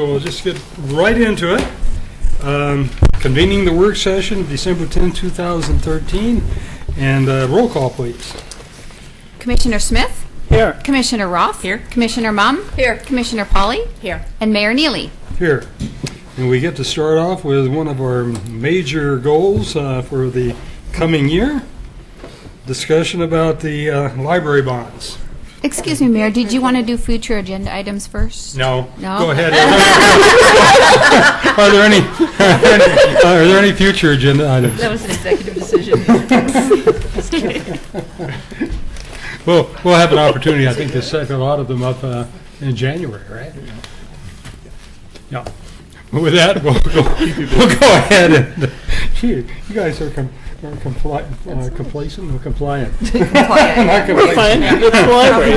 So we'll just get right into it. Convening the work session, December 10, 2013, and roll call, please. Commissioner Smith? Here. Commissioner Roth? Here. Commissioner Mum? Here. Commissioner Pauley? Here. And Mayor Neely? Here. And we get to start off with one of our major goals for the coming year, discussion about the library bonds. Excuse me, Mayor, did you want to do future agenda items first? No. No? Go ahead. Are there any future agenda items? That was an executive decision. We'll have an opportunity, I think, to set a lot of them up in January, right? Yeah. With that, we'll go ahead and, gee, you guys are complacent or compliant? Not compliant.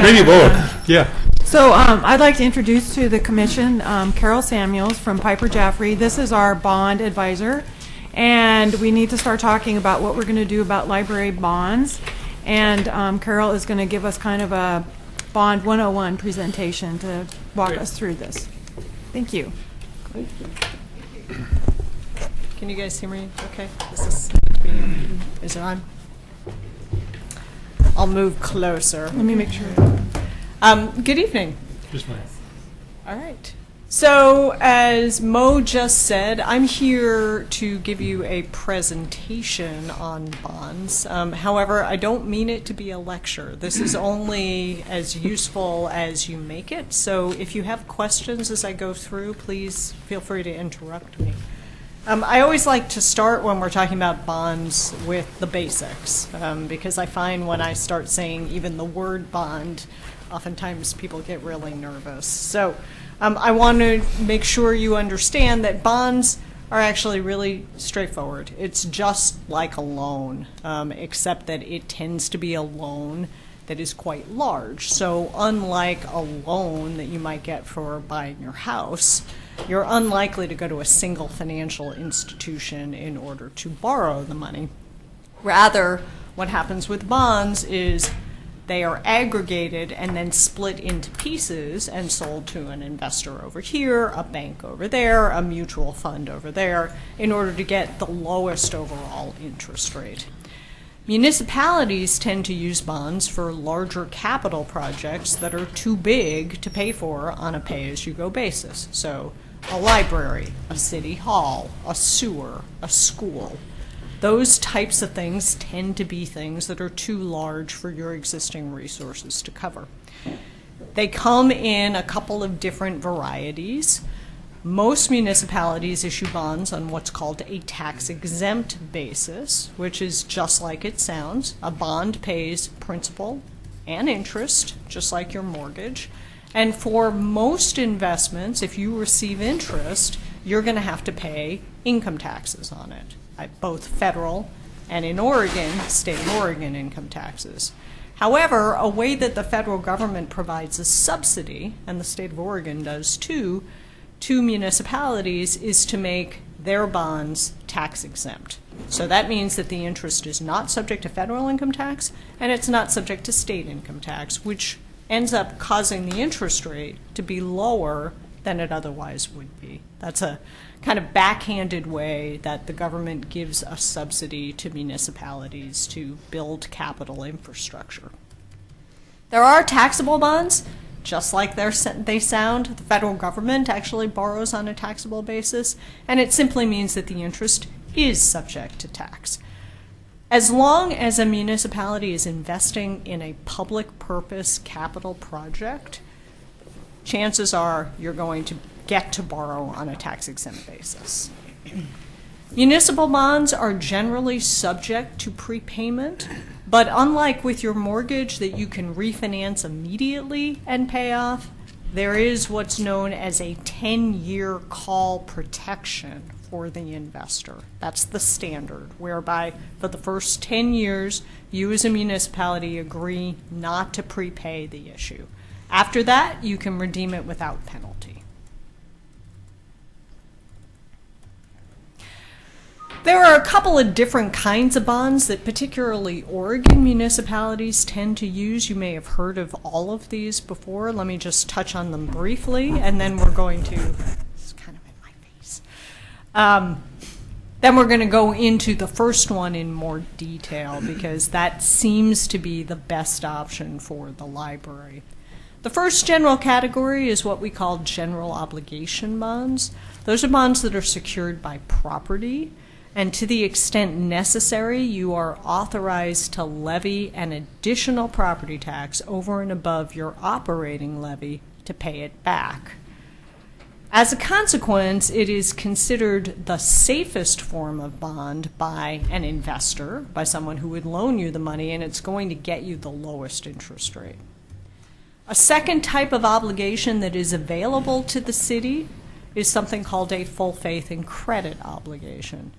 Maybe both, yeah. So I'd like to introduce to the Commission Carol Samuels from Piper Jaffray. This is our bond advisor, and we need to start talking about what we're going to do about library bonds. And Carol is going to give us kind of a Bond 101 presentation to walk us through this. Thank you. Can you guys hear me? Okay. Is it on? I'll move closer. Let me make sure. Good evening. Just fine. All right. So, as Mo just said, I'm here to give you a presentation on bonds. However, I don't mean it to be a lecture. This is only as useful as you make it. So, if you have questions as I go through, please feel free to interrupt me. I always like to start when we're talking about bonds with the basics, because I find when I start saying even the word bond, oftentimes people get really nervous. So I want to make sure you understand that bonds are actually really straightforward. It's just like a loan, except that it tends to be a loan that is quite large. So unlike a loan that you might get for buying your house, you're unlikely to go to a single financial institution in order to borrow the money. Rather, what happens with bonds is they are aggregated and then split into pieces and sold to an investor over here, a bank over there, a mutual fund over there, in order to get the lowest overall interest rate. Municipalities tend to use bonds for larger capital projects that are too big to pay for on a pay-as-you-go basis. So a library, a city hall, a sewer, a school. Those types of things tend to be things that are too large for your existing resources to cover. They come in a couple of different varieties. Most municipalities issue bonds on what's called a tax-exempt basis, which is just like it sounds. A bond pays principal and interest, just like your mortgage. And for most investments, if you receive interest, you're going to have to pay income taxes on it, both federal and in Oregon, state of Oregon income taxes. However, a way that the federal government provides a subsidy, and the state of Oregon does too, to municipalities is to make their bonds tax exempt. So that means that the interest is not subject to federal income tax and it's not subject to state income tax, which ends up causing the interest rate to be lower than it otherwise would be. That's a kind of backhanded way that the government gives a subsidy to municipalities to build capital infrastructure. There are taxable bonds. Just like they sound, the federal government actually borrows on a taxable basis, and it simply means that the interest is subject to tax. As long as a municipality is investing in a public purpose capital project, chances are you're going to get to borrow on a tax-exempt basis. Municipal bonds are generally subject to prepayment, but unlike with your mortgage that you can refinance immediately and pay off, there is what's known as a 10-year call protection for the investor. That's the standard, whereby for the first 10 years, you as a municipality agree not to prepay the issue. After that, you can redeem it without penalty. There are a couple of different kinds of bonds that particularly Oregon municipalities tend to use. You may have heard of all of these before. Let me just touch on them briefly, and then we're going to Then we're going to go into the first one in more detail because that seems to be the best option for the library. The first general category is what we call general obligation bonds. Those are bonds that are secured by property, and to the extent necessary, you are authorized to levy an additional property tax over and above your operating levy to pay it back. As a consequence, it is considered the safest form of bond by an investor, by someone who would loan you the money, and it's going to get you the lowest interest rate. A second type of obligation that is available to the city is something called a full faith and credit obligation.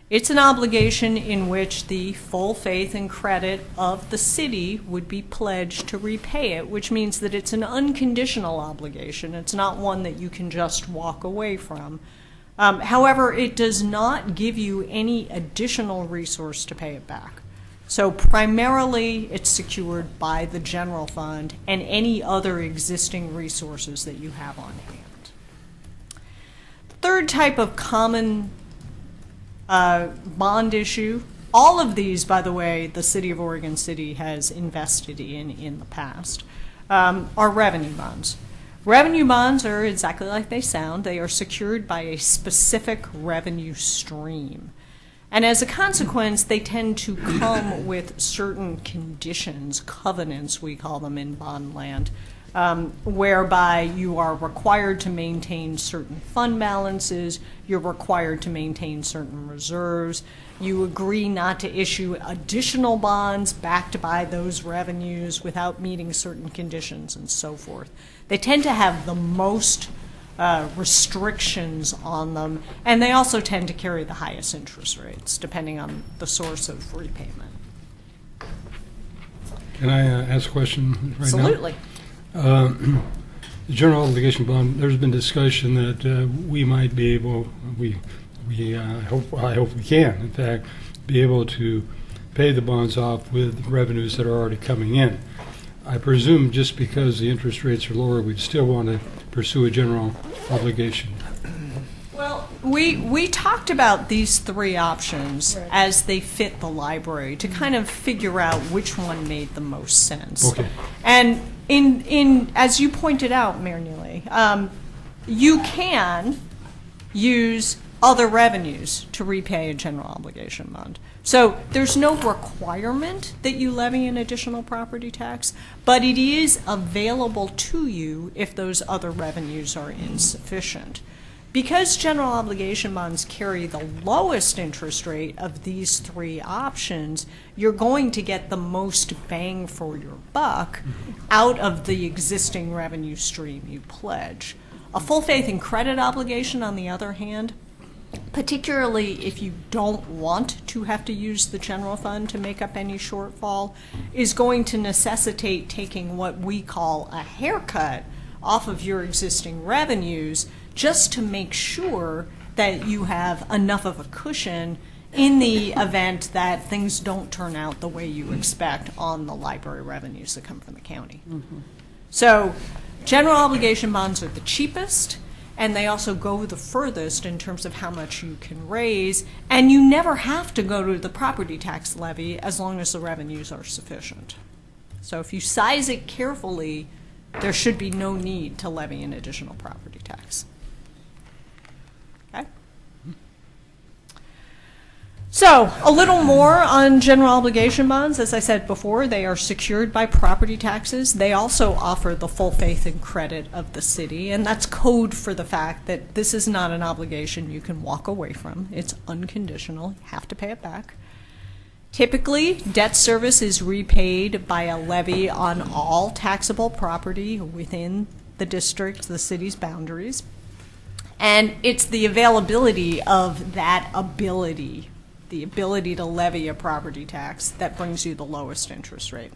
It's an obligation in which the full faith and credit of the city would be pledged to repay it, which means that it's an unconditional obligation. It's not one that you can just walk away from. However, it does not give you any additional resource to pay it back. So primarily, it's secured by the general fund and any other existing resources that you have on hand. The third type of common bond issue, all of these, by the way, the City of Oregon City has invested in the past, are revenue bonds. Revenue bonds are exactly like they sound. They are secured by a specific revenue stream. And as a consequence, they tend to come with certain conditions, covenants we call them in bond land, whereby you are required to maintain certain fund balances, you're required to maintain certain reserves, you agree not to issue additional bonds backed by those revenues without meeting certain conditions and so forth. They tend to have the most restrictions on them, and they also tend to carry the highest interest rates, depending on the source of repayment. Can I ask a question right Absolutely. now? The general obligation bond, there's been discussion that we might be able, I hope we can, in fact, be able to pay the bonds off with revenues that are already coming in. I presume just because the interest rates are lower, we'd still want to pursue a general obligation. Well, we talked about these three options as they fit the library to kind of figure out which one made the most sense. Okay. And in as you pointed out, Mayor Neely, you can use other revenues to repay a general obligation bond. So there's no requirement that you levy an additional property tax, but it is available to you if those other revenues are insufficient. Because general obligation bonds carry the lowest interest rate of these three options, you're going to get the most bang for your buck out of the existing revenue stream you pledge. A full faith and credit obligation, on the other hand, particularly if you don't want to have to use the general fund to make up any shortfall, is going to necessitate taking what we call a haircut off of your existing revenues just to make sure that you have enough of a cushion in the event that things don't turn out the way you expect on the library revenues that come from the county. Mm-hmm. So general obligation bonds are the cheapest, and they also go the furthest in terms of how much you can raise, and you never have to go to the property tax levy as long as the revenues are sufficient. So if you size it carefully, there should be no need to levy an additional property tax. Okay? So, a little more on general obligation bonds. As I said before, they are secured by property taxes. They also offer the full faith and credit of the city, and that's code for the fact that this is not an obligation you can walk away from. It's unconditional. You have to pay it back. Typically, debt service is repaid by a levy on all taxable property within the district, the city's boundaries. And it's the availability of that ability, the ability to levy a property tax, that brings you the lowest interest rate.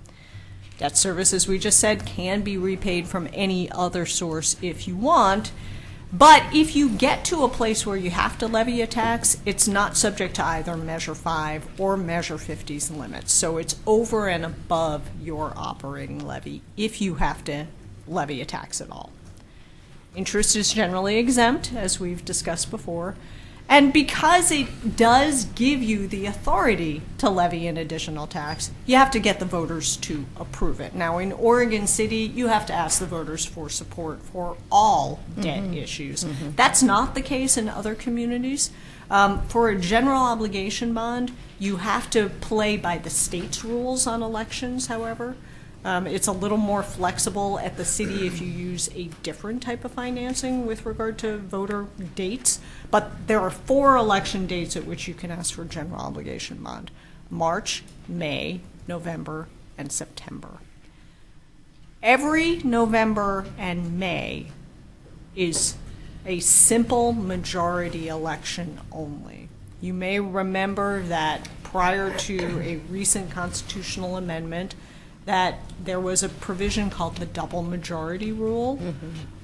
Debt service, as we just said, can be repaid from any other source if you want, but if you get to a place where you have to levy a tax, it's not subject to either Measure 5 or Measure 50's limits. So it's over and above your operating levy if you have to levy a tax at all. Interest is generally exempt, as we've discussed before, And because it does give you the authority to levy an additional tax, you have to get the voters to approve it. Now, in Oregon City, you have to ask the voters for support for all debt issues. That's not the case in other communities. For a general obligation bond, you have to play by the state's rules on elections, however. It's a little more flexible at the city if you use a different type of financing with regard to voter dates. But there are 4 election dates at which you can ask for a general obligation bond: March, May, November, and September. Every November and May is a simple majority election only. You may remember that prior to a recent constitutional amendment, that there was a provision called the double majority rule,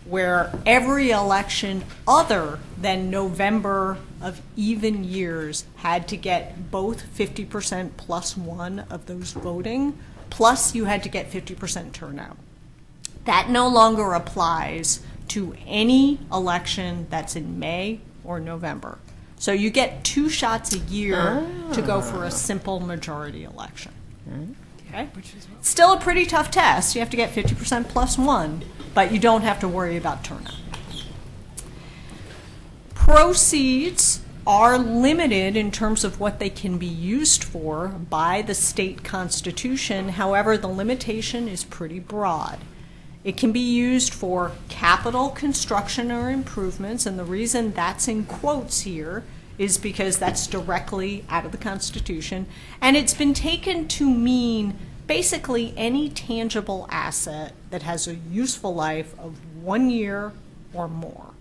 where every election other than November of even years had to get both 50% plus 1 of those voting, plus you had to get 50% turnout. That no longer applies to any election that's in May or November. So you get 2 shots a year to go for a simple majority election. Okay? Still a pretty tough test. You have to get 50% plus 1, but you don't have to worry about turnout. Proceeds are limited in terms of what they can be used for by the state constitution. However, the limitation is pretty broad. It can be used for capital construction or improvements, and the reason that's in quotes here is because that's directly out of the Constitution, and it's been taken to mean basically any tangible asset that has a useful life of 1 year or more.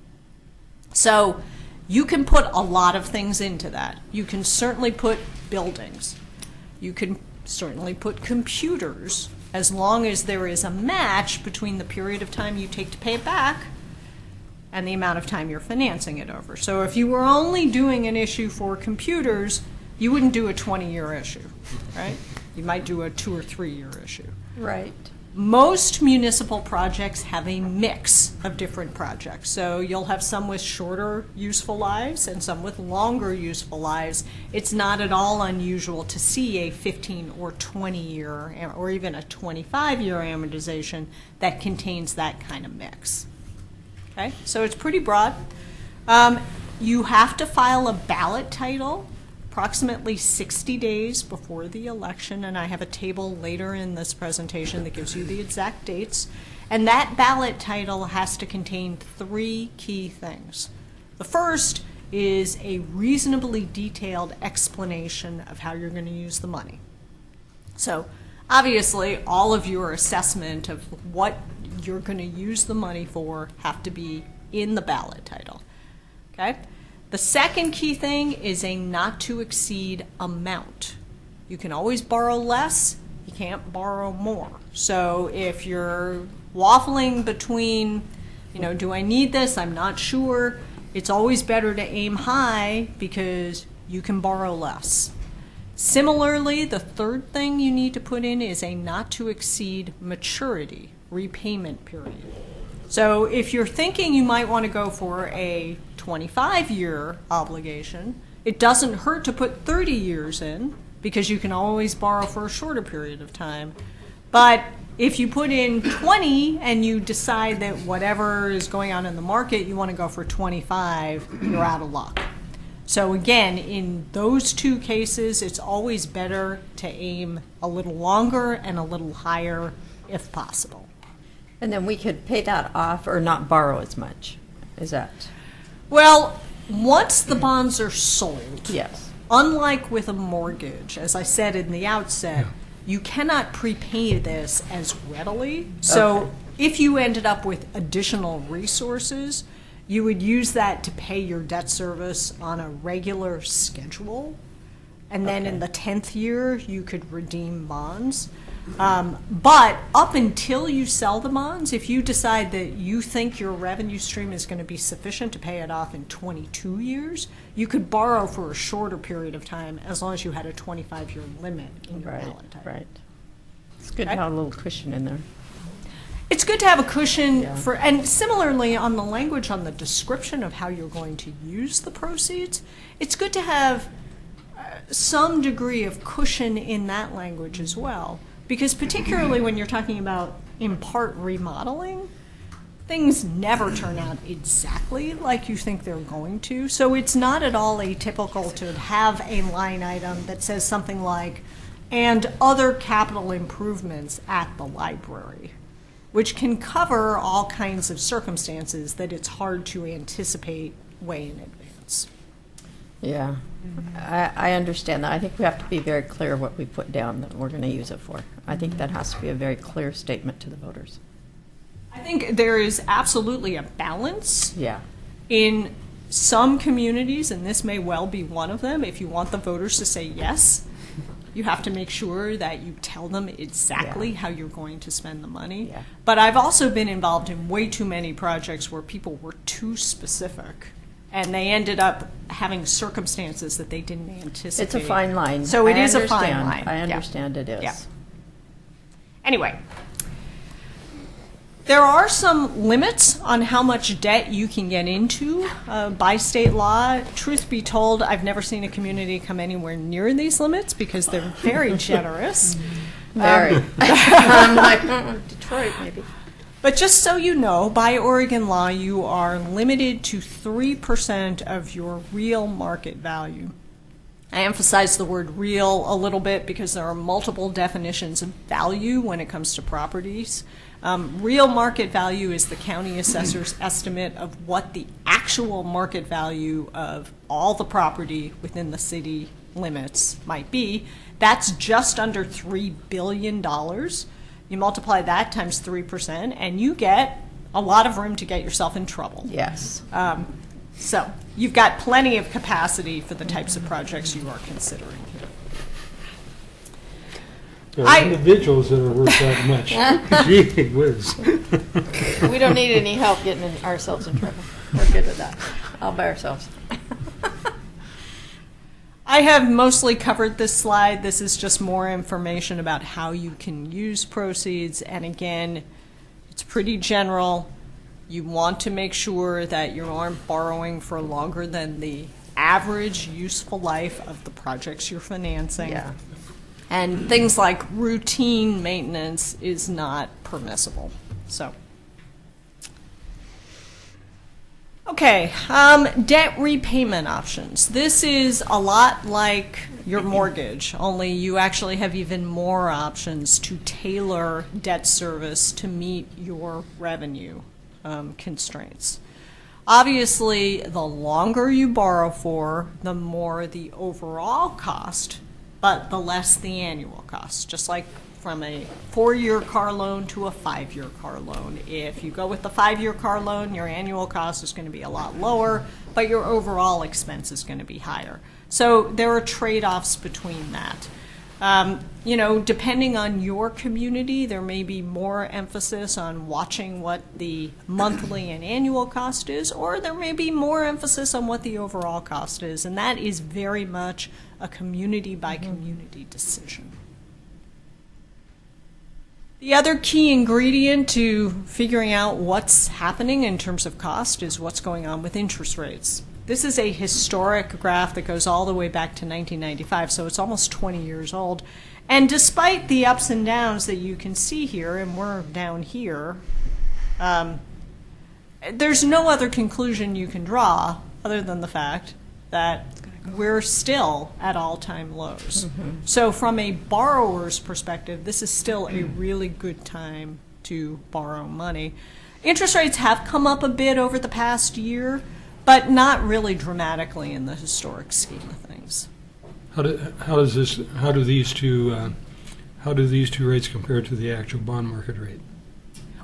So you can put a lot of things into that. You can certainly put buildings. You can certainly put computers, as long as there is a match between the period of time you take to pay it back and the amount of time you're financing it over. So if you were only doing an issue for computers, you wouldn't do a 20-year issue, right? You might do a 2 or 3 year issue. Right. Most municipal projects have a mix of different projects. So you'll have some with shorter useful lives and some with longer useful lives. It's not at all unusual to see a 15 or 20 year or even a 25-year amortization that contains that kind of mix. Okay, so it's pretty broad. You have to file a ballot title approximately 60 days before the election, and I have a table later in this presentation that gives you the exact dates. And that ballot title has to contain 3 key things. The first is a reasonably detailed explanation of how you're going to use the money. So obviously, all of your assessment of what you're going to use the money for have to be in the ballot title. Okay? The second key thing is a not to exceed amount. You can always borrow less, you can't borrow more. So if you're waffling between, do I need this? I'm not sure. It's always better to aim high because you can borrow less. Similarly, the third thing you need to put in is a not to exceed maturity, repayment period. So if you're thinking you might want to go for a 25-year obligation, it doesn't hurt to put 30 years in because you can always borrow for a shorter period of time. But if you put in 20 and you decide that whatever is going on in the market, you want to go for 25, you're out of luck. So again, in those 2 cases, it's always better to aim a little longer and a little higher if possible. And then we could pay that off or not borrow as much. Is that? Well, once the bonds are sold, Yes. unlike with a mortgage, as I said in the outset, you cannot prepay this as readily. So Okay. if you ended up with additional resources, you would use that to pay your debt service on a regular schedule. And then in the 10th year, you could redeem bonds. But up until you sell the bonds, if you decide that you think your revenue stream is going to be sufficient to pay it off in 22 years, you could borrow for a shorter period of time as long as you had a 25-year limit in your ballot type. Right. It's good Okay. to have a little cushion in there. It's good to have a cushion for, and similarly on the language on the description of how you're going to use the proceeds, it's good to have some degree of cushion in that language as well. Because particularly when you're talking about in part remodeling, things never turn out exactly like you think they're going to. So it's not at all atypical to have a line item that says something like, and other capital improvements at the library, which can cover all kinds of circumstances that it's hard to anticipate way in advance. Yeah, I understand that. I think we have to be very clear what we put down that we're going to use it for. I think that has to be a very clear statement to the voters. I think there is absolutely a balance Yeah. in some communities, and this may well be one of them. If you want the voters to say yes, you have to make sure that you tell them exactly how you're going to spend the money. Yeah. But I've also been involved in way too many projects where people were too specific, and they ended up having circumstances that they didn't anticipate. It's a fine line. So it I is a fine understand. line. I Yeah. understand it is. Yeah. Anyway, there are some limits on how much debt you can get into by state law. Truth be told, I've never seen a community come anywhere near these limits because they're very generous. Very. I'm like, Detroit maybe. But just so you know, by Oregon law, you are limited to 3% of your real market value. I emphasize the word real a little bit because there are multiple definitions of value when it comes to properties. Real market value is the county assessor's estimate of what the actual market value of all the property within the city limits might be. That's just under $3 billion. You multiply that times 3%, and you get a lot of room to get yourself in trouble. Yes. So you've got plenty of capacity for the types of projects you are considering. There are individuals that are worth that much. Gee whiz. We don't need any help getting ourselves in trouble. We're good with that. All by ourselves. I have mostly covered this slide. This is just more information about how you can use proceeds. And again, it's pretty general. You want to make sure that you aren't borrowing for longer than the average useful life of the projects you're financing. Yeah. And things like routine maintenance is not permissible. So, okay, debt repayment options. This is a lot like your mortgage, only you actually have even more options to tailor debt service to meet your revenue constraints. Obviously, the longer you borrow for, the more the overall cost, but the less the annual cost, just like from a 4-year car loan to a 5-year car loan. If you go with the 5-year car loan, your annual cost is going to be a lot lower, but your overall expense is going to be higher. So there are trade-offs between that. You know, depending on your community, there may be more emphasis on watching what the monthly and annual cost is, or there may be more emphasis on what the overall cost is, and that is very much a community-by-community decision. The other key ingredient to figuring out what's happening in terms of cost is what's going on with interest rates. This is a historic graph that goes all the way back to 1995, so it's almost 20 years old. And despite the ups and downs that you can see here, and we're down here, there's no other conclusion you can draw other than the fact that we're still at all-time lows. So from a borrower's perspective, this is still a really good time to borrow money. Interest rates have come up a bit over the past year, but not really dramatically in the historic scheme of things. How do these two rates compare to the actual bond market rate?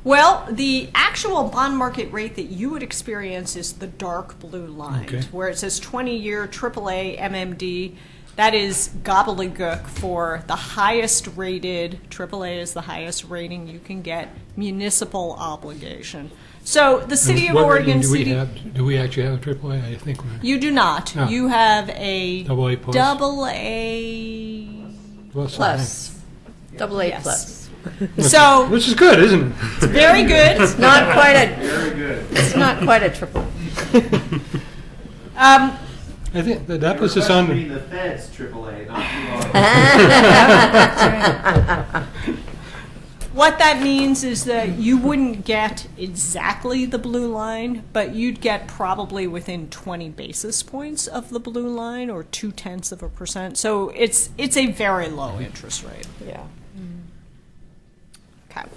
Well, the actual bond market rate that you would experience is the dark blue line, Okay. where it says 20-year AAA MMD. That is gobbledygook for the highest rated, AAA is the highest rating you can get, municipal obligation. So the city of What Oregon rating City... do we actually have a AAA? I think we're You do not. No. You have a Double A plus? double A. plus. Plus. Double A Yes. plus. So, Which is good, isn't it? it's very good. It's not quite a. Very good. It's not quite a triple. I think that puts us on. The Fed's AAA, not What that means is that you wouldn't get exactly the blue line, but you'd get probably within 20 basis points of the blue line, or 0.2%. So it's a very low interest rate. Yeah. Okay.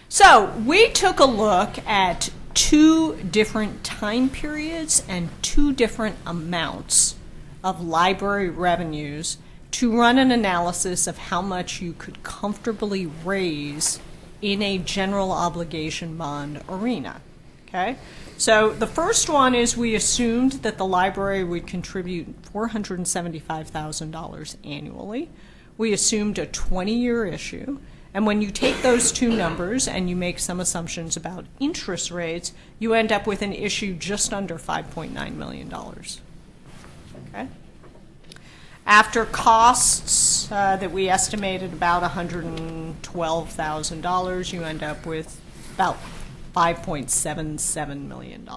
So we took a look at 2 different time periods and 2 different amounts of library revenues to run an analysis of how much you could comfortably raise in a general obligation bond arena. Okay? So the first one is we assumed that the library would contribute $475,000 annually. We assumed a 20-year issue. And when you take those 2 numbers and you make some assumptions about interest rates, you end up with an issue just under $5.9 million. Okay? After costs that we estimated about $112,000, you end up with about $5.77 million.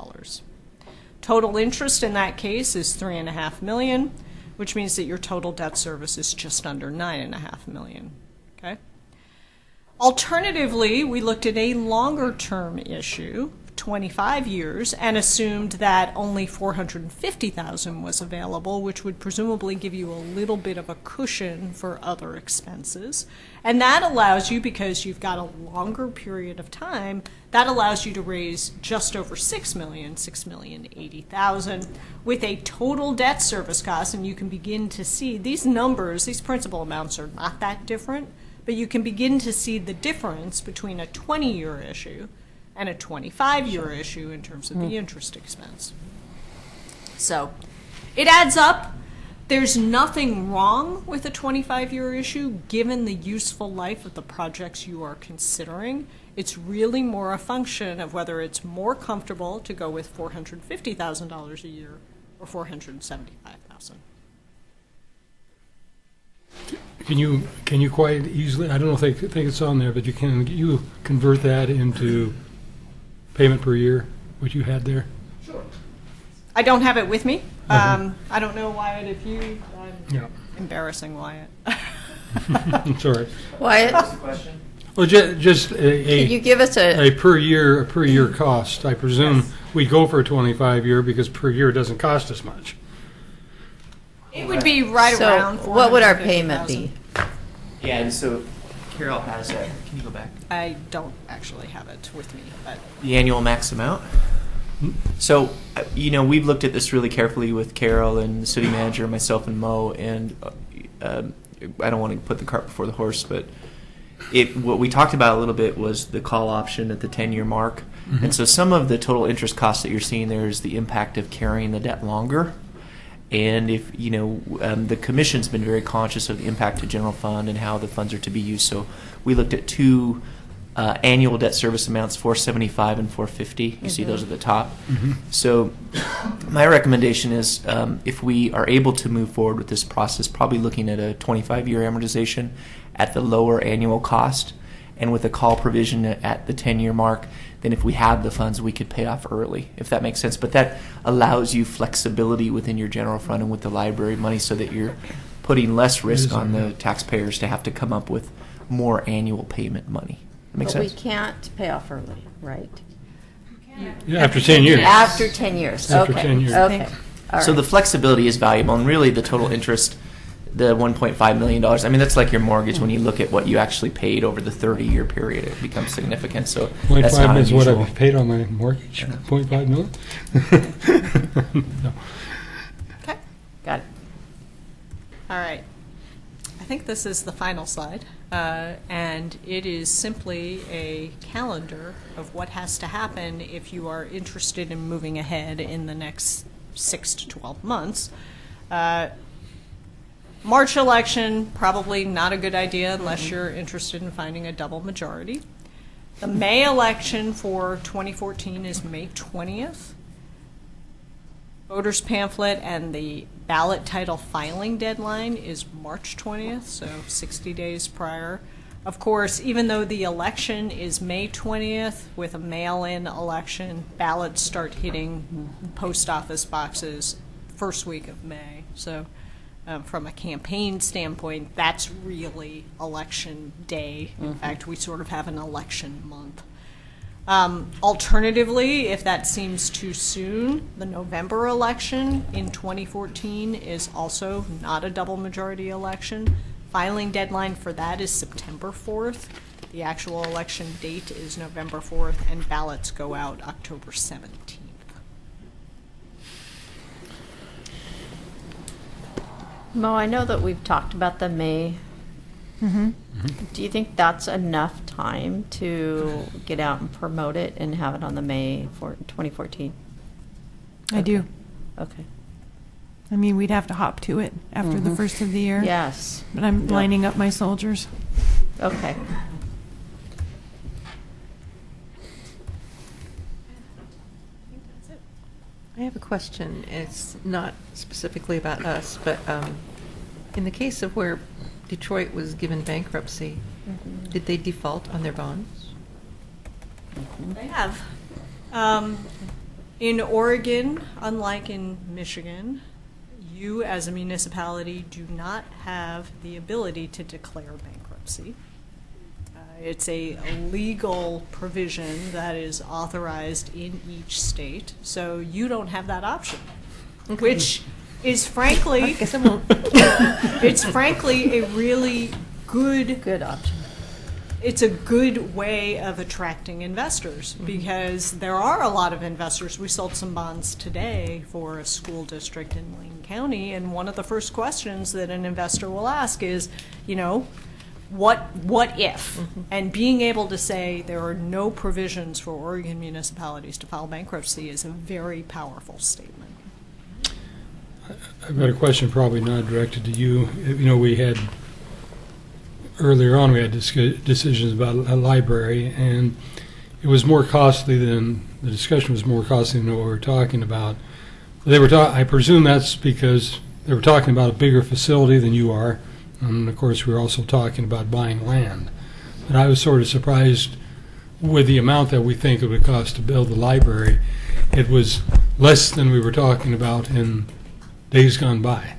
Total interest in that case is $3.5 million, which means that your total debt service is just under $9.5 million. Okay? Alternatively, we looked at a longer-term issue, 25 years, and assumed that only $450,000 was available, which would presumably give you a little bit of a cushion for other expenses. And that allows you, because you've got a longer period of time, that allows you to raise just over $6 million, $6,080,000, with a total debt service cost. And you can begin to see these numbers, these principal amounts are not that different, but you can begin to see the difference between a 20-year issue and a 25-year issue in terms of the interest expense. So it adds up. There's nothing wrong with a 25-year issue given the useful life of the projects you are considering. It's really more a function of whether it's more comfortable to go with $450,000 a year or $475,000. Can you quite easily, I don't know if I think it's on there, but you convert that into payment per year, what you had there? I don't have it with me. I don't know, Wyatt, if you... Yeah. Embarrassing, Wyatt. Sorry. Wyatt, question? Well, just can you give us a per year cost. I presume we go for a 25-year because per year doesn't cost us much. It would be right so around what would our payment be? Yeah, and so Carol has that. Can you go back? I don't actually have it with me, but The annual max amount? So, we've looked at this really carefully with Carol and the city manager, myself and Mo, and I don't want to put the cart before the horse, but what we talked about a little bit was the call option at the 10-year mark. Mm-hmm. And so some of the total interest costs that you're seeing there is the impact of carrying the debt longer. And if, the commission's been very conscious of the impact to general fund and how the funds are to be used. So we looked at 2 annual debt service amounts, $475 and $450. You see those at the top. Mm-hmm. So my recommendation is if we are able to move forward with this process, probably looking at a 25-year amortization at the lower annual cost, and with a call provision at the 10-year mark, then if we have the funds, we could pay off early, if that makes sense. But that allows you flexibility within your general fund and with the library money so that you're putting less risk on the taxpayers to have to come up with more annual payment money. That makes But sense? we can't pay off early, right? Yeah, after 10 years. After 10 years. After Okay. 10 years. Okay. All So right. the flexibility is valuable, and really the total interest, the $1.5 million, I mean, that's like your mortgage when you look at what you actually paid over the 30-year period. It becomes significant, so that's 0.5 not is what unusual. I've paid on my mortgage, 0.5 million? No. okay. Got it. All right. I think this is the final slide, and it is simply a calendar of what has to happen if you are interested in moving ahead in the next 6 to 12 months. March election, probably not a good idea unless you're interested in finding a double majority. The May election for 2014 is May 20th. Voters pamphlet and the ballot title filing deadline is March 20th, so 60 days prior. Of course, even though the election is May 20th, with a mail-in election, ballots start hitting post office boxes first week of May. So from a campaign standpoint, that's really election day. In fact, we sort of have an election month. Alternatively, if that seems too soon, the November election in 2014 is also not a double majority election. Filing deadline for that is September 4th. The actual election date is November 4th, and ballots go out October 17th. Mo, I know that we've talked about the May. Do you think that's enough time to get out and promote it and have it on the May for 2014? I do. Okay. I mean, we'd have to hop to it after the first of the year. Yes. But I'm lining up my soldiers. Okay. I have a question. It's not specifically about us, but in the case of where Detroit was given bankruptcy, did they default on their bonds? They have. In Oregon, unlike in Michigan, you as a municipality do not have the ability to declare bankruptcy. It's a legal provision that is authorized in each state, so you don't have that option, which is frankly, I guess I won't. it's frankly a really Good option. it's a good way of attracting investors because there are a lot of investors. We sold some bonds today for a school district in Lane County, and one of the first questions that an investor will ask is, you know, what if? And being able to say there are no provisions for Oregon municipalities to file bankruptcy is a very powerful statement. I've got a question probably not directed to you. You know, we had, earlier on, we had decisions about a library, and it was more costly than, the discussion was more costly than what we were talking about. They were I presume that's because they were talking about a bigger facility than you are, and of course we were also talking about buying land. But I was sort of surprised with the amount that we think it would cost to build the library. It was less than we were talking about in days gone by.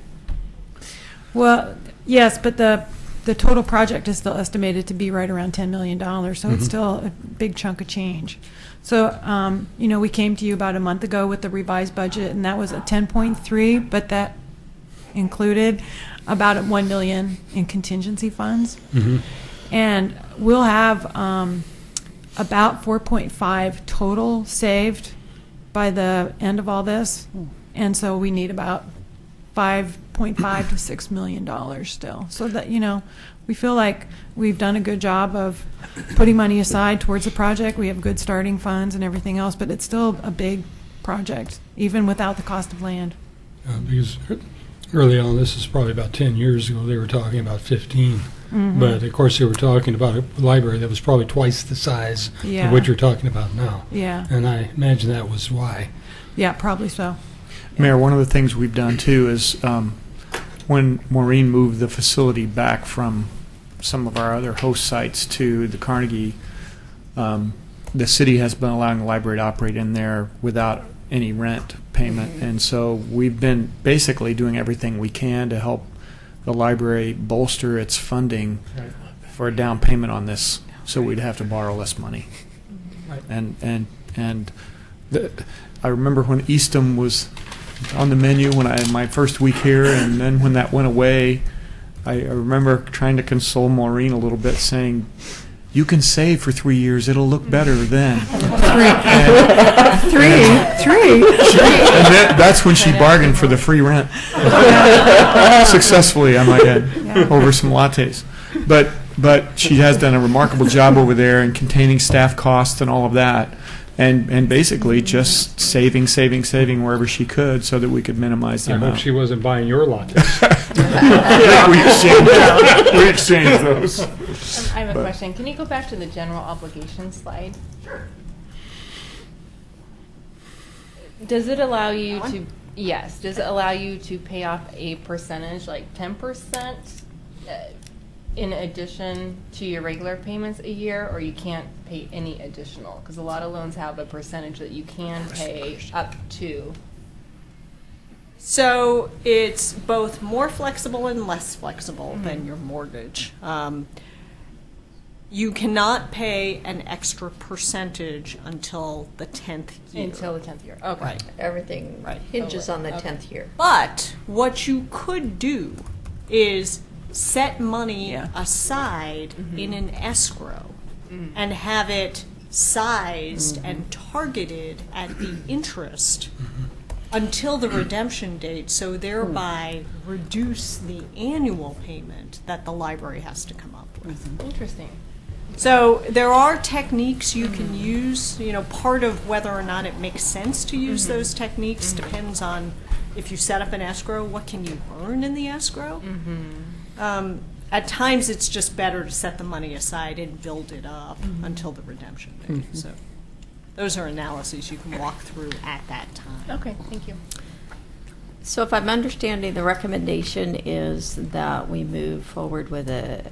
Well, yes, but the total project is still estimated to be right around $10 million, so it's still a big chunk of change. So, you know, we came to you about a month ago with the revised budget, and that was a 10.3, but that included about $1 million in contingency funds. And we'll have about 4.5 total saved by the end of all this, and so we need about $5.5 to $6 million still. So that, you know, we feel like we've done a good job of putting money aside towards the project. We have good starting funds and everything else, but it's still a big project, even without the cost of land. Because early on, this is probably about 10 years ago, they were talking about 15. But of course, they were talking about a library that was probably twice the size Yeah. of what you're talking about now. Yeah. And I imagine that was why. Yeah, probably so. Mayor, one of the things we've done too is when Maureen moved the facility back from some of our other host sites to the Carnegie, the city has been allowing the library to operate in there without any rent payment. And so we've been basically doing everything we can to help the library bolster its funding for a down payment on this, so we'd have to borrow less money. And I remember when Eastham was on the menu when I had my first week here, and then when that went away, I remember trying to console Maureen a little bit, saying, "You can save for 3 years; it'll look better then." Three. And that's when she bargained for the free rent. Successfully, I might add, over some lattes. But she has done a remarkable job over there in containing staff costs and all of that, and basically just saving wherever she could so that we could minimize the I hope amount. she wasn't buying your lattes. we exchanged those. I have a question. Can you go back to the general obligation slide? Does it allow you to, yes, does it allow you to pay off a percentage, like 10%? in addition to your regular payments a year, or you can't pay any additional? Because a lot of loans have a percentage that you can pay up to. So it's both more flexible and less flexible than your mortgage. You cannot pay an extra percentage until the 10th year. Until the 10th year. Okay. Right. Everything Right. hinges on the Okay. 10th year. But what you could do is set money Yeah. aside in an escrow and have it sized and targeted at the interest until the redemption date, so thereby reduce the annual payment that the library has to come up with. Interesting. So there are techniques you can use. You know, part of whether or not it makes sense to use those techniques depends on if you set up an escrow, what can you earn in the escrow? At times, it's just better to set the money aside and build it up until the redemption date. So those are analyses you can walk through at that time. Okay, thank you. So if I'm understanding, the recommendation is that we move forward with a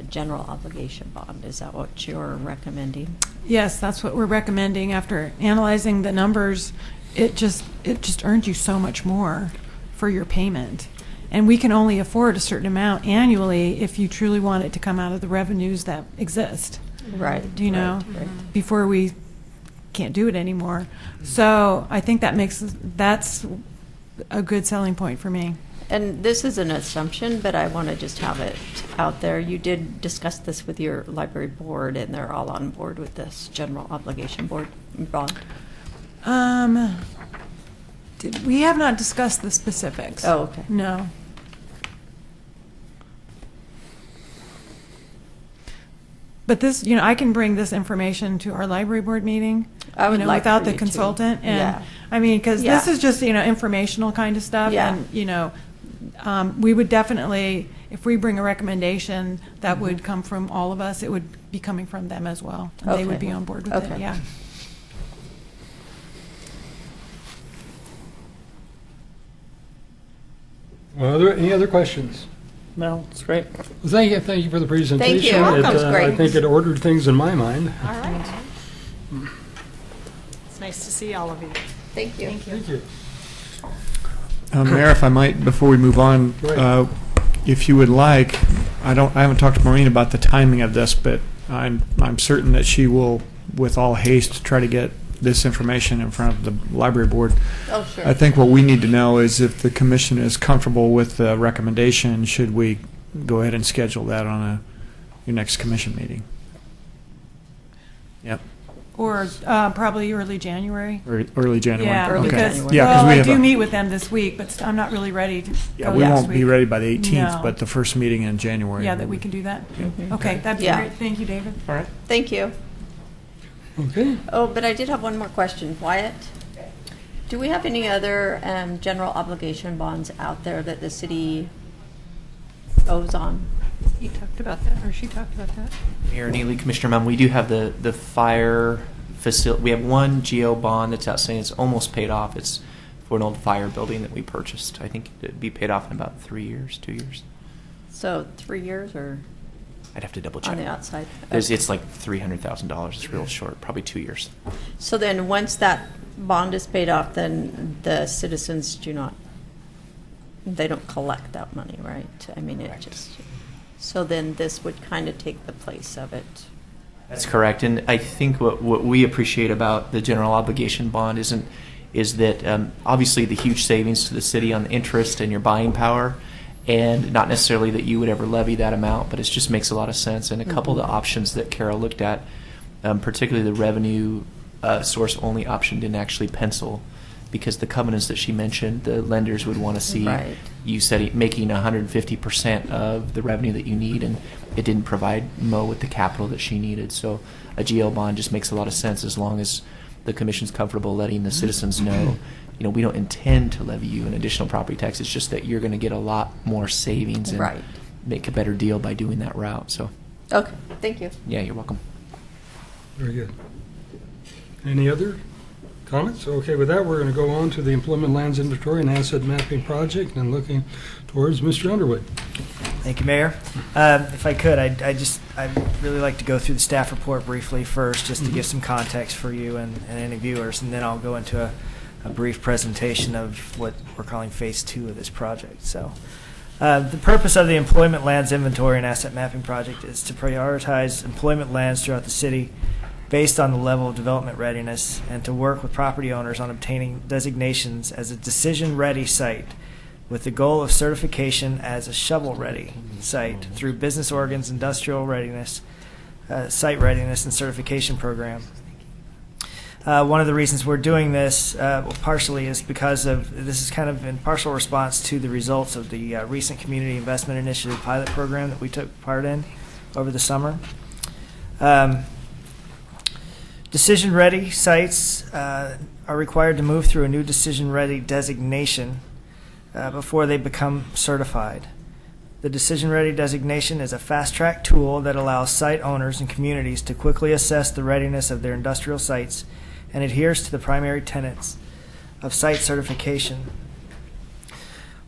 general obligation bond. Is that what you're recommending? Yes, that's what we're recommending. After analyzing the numbers, it just earns you so much more for your payment. And we can only afford a certain amount annually if you truly want it to come out of the revenues that exist. Right. Do you know? Right. Before we can't do it anymore. So I think that's a good selling point for me. And this is an assumption, but I want to just have it out there. You did discuss this with your library board, and they're all on board with this general obligation board bond. We have not discussed the specifics. Oh, okay. No. But this, I can bring this information to our library board meeting. I would like without for the you to. consultant. And Yeah. I mean, because Yeah. this is just, informational kind of stuff. Yeah. And, we would definitely, if we bring a recommendation that would come from all of us, it would be coming from them as well. And they would Okay. be on board with Okay. it, yeah. Well, are there any other questions? No, it's great. Well, thank you for the presentation. That was great. I think it ordered things in my mind. All right. It's nice to see all of you. Thank you. Thank you. Mayor, if I might, before we move on, Right. if you would like, I haven't talked to Maureen about the timing of this, but I'm certain that she will, with all haste, try to get this information in front of the library board. Oh, sure. I think what we need to know is if the commission is comfortable with the recommendation, should we go ahead and schedule that on your next commission meeting? Yep, Or probably early January. or early January. Yeah, Early Okay. January. Yeah, 'cause well, we I have do a- meet with them this week, but I'm not really ready to Yeah, go we next won't be week. ready by the 18th, No. but the first meeting in January. Yeah, that we can do that. Okay, that'd be Yeah. great. Thank you, David. All right. Thank you. Okay. Oh, but I did have one more question. Wyatt, do we have any other general obligation bonds out there that the city owes on? He talked about that, or she talked about that. Mayor Neely, Commissioner Mum, we do have the fire facility. We have one GO bond that's outstanding. It's almost paid off. It's for an old fire building that we purchased. I think it'd be paid off in about 3 years, 2 years. So 3 years or I'd have to double check. on the outside? It's like $300,000. It's real short, probably 2 years. So then, once that bond is paid off, then the citizens they don't collect that money, right? I mean, it Correct. just, so then this would kind of take the place of it. That's correct, and I think what we appreciate about the general obligation bond is that obviously the huge savings to the city on the interest and your buying power, and not necessarily that you would ever levy that amount, but it just makes a lot of sense. And a couple of the options that Carol looked at, particularly the revenue source only option, didn't actually pencil because the covenants that she mentioned, the lenders would want to see Right. you making 150% of the revenue that you need, and it didn't provide Mo with the capital that she needed. So a GL bond just makes a lot of sense as long as the commission's comfortable letting the citizens know, we don't intend to levy you an additional property tax. It's just that you're going to get a lot more savings and Right. make a better deal by doing that route. So, Okay, thank you. yeah, you're welcome. Very good. Any other comments? Okay, with that, we're going to go on to the employment lands inventory and asset mapping project and looking towards Mr. Underwood. Thank you, Mayor. If I could, I'd really like to go through the staff report briefly first, just to give some context for you and any viewers, and then I'll go into a brief presentation of what we're calling Phase 2 of this project. So, the purpose of the Employment Lands Inventory and Asset Mapping Project is to prioritize employment lands throughout the city based on the level of development readiness, and to work with property owners on obtaining designations as a decision-ready site, with the goal of certification as a shovel-ready site through Business Oregon's Industrial Readiness, Site Readiness and Certification Program. One of the reasons we're doing this, partially, is because of this is kind of in partial response to the results of the recent Community Investment Initiative pilot program that we took part in over the summer. Decision-ready sites are required to move through a new decision-ready designation before they become certified. The decision-ready designation is a fast-track tool that allows site owners and communities to quickly assess the readiness of their industrial sites and adheres to the primary tenets of site certification.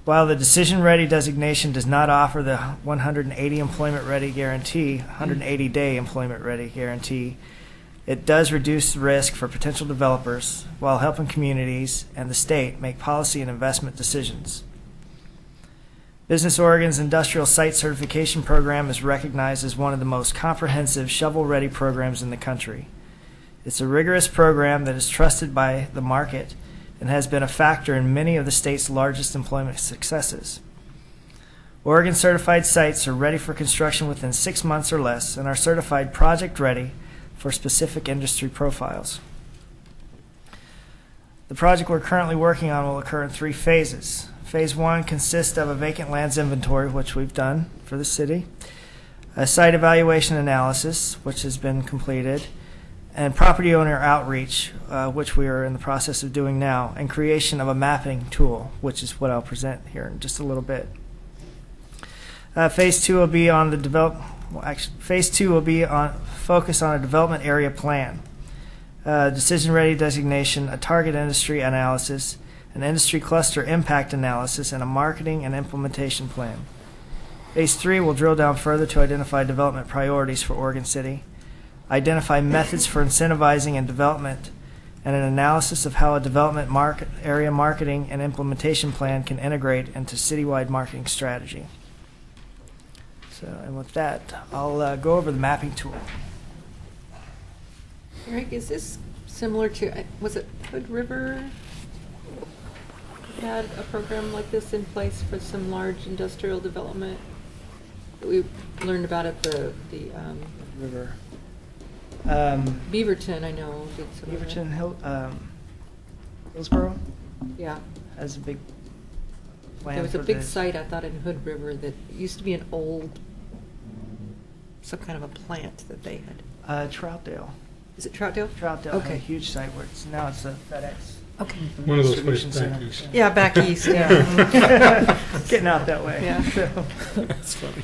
While the decision-ready designation does not offer the 180 employment ready guarantee, 180-day employment ready guarantee, it does reduce the risk for potential developers while helping communities and the state make policy and investment decisions. Business Oregon's Industrial Site Certification Program is recognized as one of the most comprehensive shovel-ready programs in the country. It's a rigorous program that is trusted by the market and has been a factor in many of the state's largest employment successes. Oregon certified sites are ready for construction within 6 months or less and are certified project-ready for specific industry profiles. The project we're currently working on will occur in 3 phases. Phase 1 consists of a vacant lands inventory, which we've done for the city, a site evaluation analysis, which has been completed, and property owner outreach, which we are in the process of doing now, and creation of a mapping tool, which is what I'll present here in just a little bit. Phase 2 will be on the Phase 2 will be on focus on a development area plan, decision-ready designation, a target industry analysis, an industry cluster impact analysis, and a marketing and implementation plan. Phase 3 will drill down further to identify development priorities for Oregon City, identify methods for incentivizing and development, and an analysis of how a development area marketing and implementation plan can integrate into citywide marketing strategy. So, and with that, I'll go over the mapping tool. Eric, is this similar to, was it Hood River had a program like this in place for some large industrial development that we learned about at the River. Beaverton, I know. Did some of that. Beaverton, Hillsborough Yeah. has a big plan. There was a for big this. site, I thought, in Hood River that used to be an old, some kind of a plant that they had. Troutdale. Is it Troutdale? Troutdale had Okay. a huge site where now it's a FedEx. Okay. One of those places distribution back center. east. Yeah, back east, yeah. Getting out that way. Yeah. So. That's funny.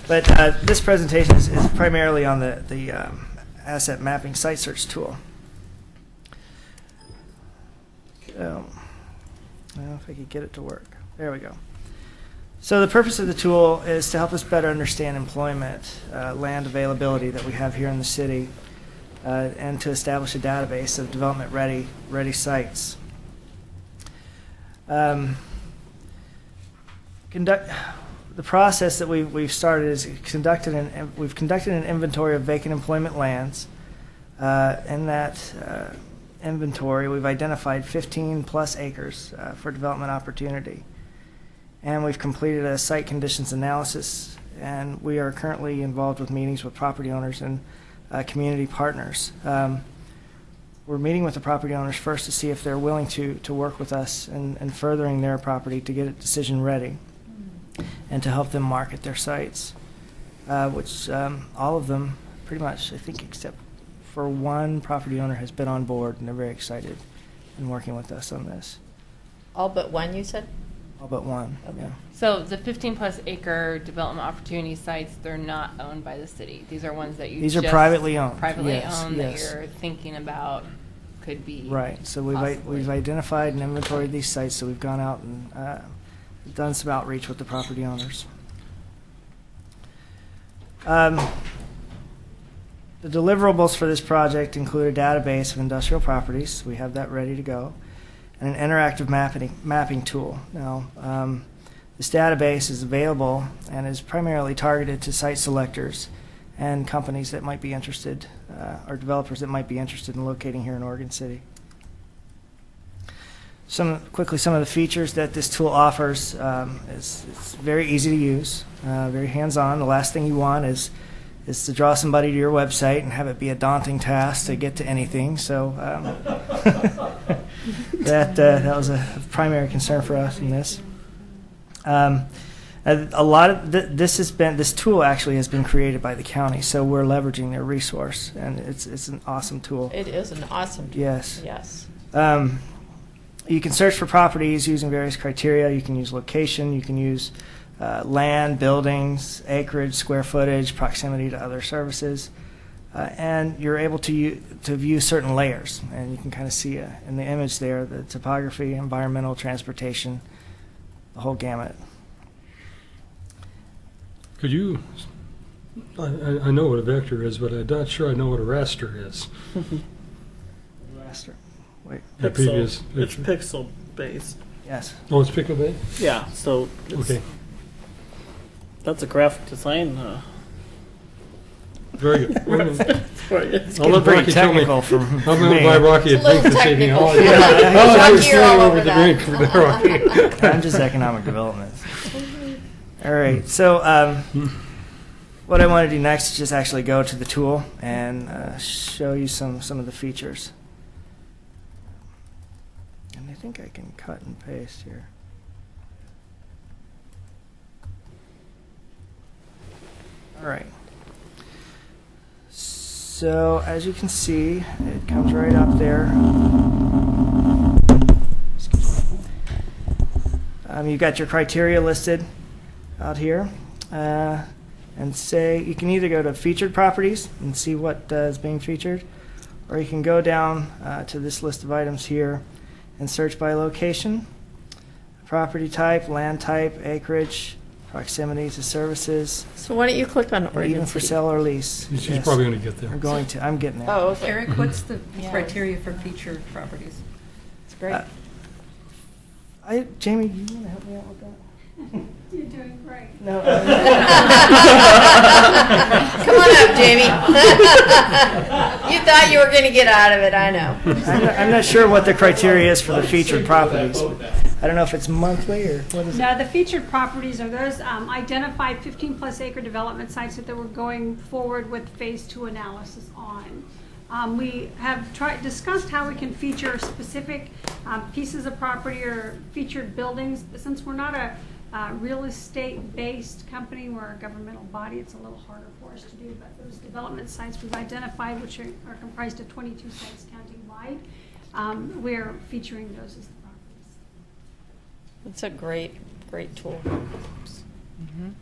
But this presentation is primarily on the asset mapping site search tool. So, well, if I could get it to work. There we go. So the purpose of the tool is to help us better understand employment, land availability that we have here in the city, and to establish a database of development-ready sites. The process that we've started is we've conducted an inventory of vacant employment lands. In that inventory, we've identified 15 plus acres for development opportunity. And we've completed a site conditions analysis, and we are currently involved with meetings with property owners and community partners. We're meeting with the property owners first to see if they're willing to work with us in furthering their property to get it decision ready and to help them market their sites, which all of them pretty much, I think, except for one property owner has been on board, and they're very excited in working with us on this. All but one, you said? All but one, Okay. yeah. So the 15-plus acre development opportunity sites, they're not owned by the city. These are ones that you These are just privately owned. privately Yes, owned yes. that you're thinking about could be Right, so possibly. we've identified and inventoried these sites, so we've gone out and done some outreach with the property owners. The deliverables for this project include a database of industrial properties. We have that ready to go. And an interactive mapping tool. Now, this database is available and is primarily targeted to site selectors and companies that might be interested, or developers that might be interested in locating here in Oregon City. Quickly, some of the features that this tool offers is it's very easy to use, very hands-on. The last thing you want is to draw somebody to your website and have it be a daunting task to get to anything. So that was a primary concern for us in this. A lot of this tool actually has been created by the county, so we're leveraging their resource, and it's an awesome tool. It is an awesome tool. Yes. Yes. You can search for properties using various criteria. You can use location. You can use land, buildings, acreage, square footage, proximity to other services, and you're able to view certain layers. And you can kind of see in the image there the topography, environmental, transportation, the whole gamut. Could you, I know what a vector is, but I'm not sure I know what a raster is. Raster. Wait. The previous It's picture. pixel based. Yes. Oh, it's Pickle Bay? Yeah, so it's, Okay, that's a graphic design. very good. For you. I'll let Very Rocky tell me. technical from I'm going to me. buy Rocky a It's a drink little this evening. technical. I was You're all throwing over over the that. drink for the Rocky. I'm just economic development. All right. So what I want to do next is just actually go to the tool and show you some of the features. And I think I can cut and paste here. All right. So as you can see, it comes right up there. Excuse me. You've got your criteria listed out here. And say you can either go to featured properties and see what is being featured, or you can go down to this list of items here and search by location, property type, land type, acreage, proximity to services, So why don't you click on or Oregon even for City? sale or lease. She's Yes. probably going to get there. I'm going to. I'm getting there. Oh, okay. Eric, what's the Yeah. criteria for featured properties? It's great. Jamie, you want to help me out with that? You're doing great. No. Come on up, Jamie. You thought you were going to get out of it, I know. I'm not sure what the criteria is for the featured properties. I don't know if it's monthly or what is it. Now, the featured properties are those identified 15-plus acre development sites that we're going forward with phase 2 analysis on. We have discussed how we can feature specific pieces of property or featured buildings. Since we're not a real estate-based company, we're a governmental body, it's a little harder for us to do, but those development sites we've identified, which are comprised of 22 sites countywide, we're featuring those as the properties. It's a great tool.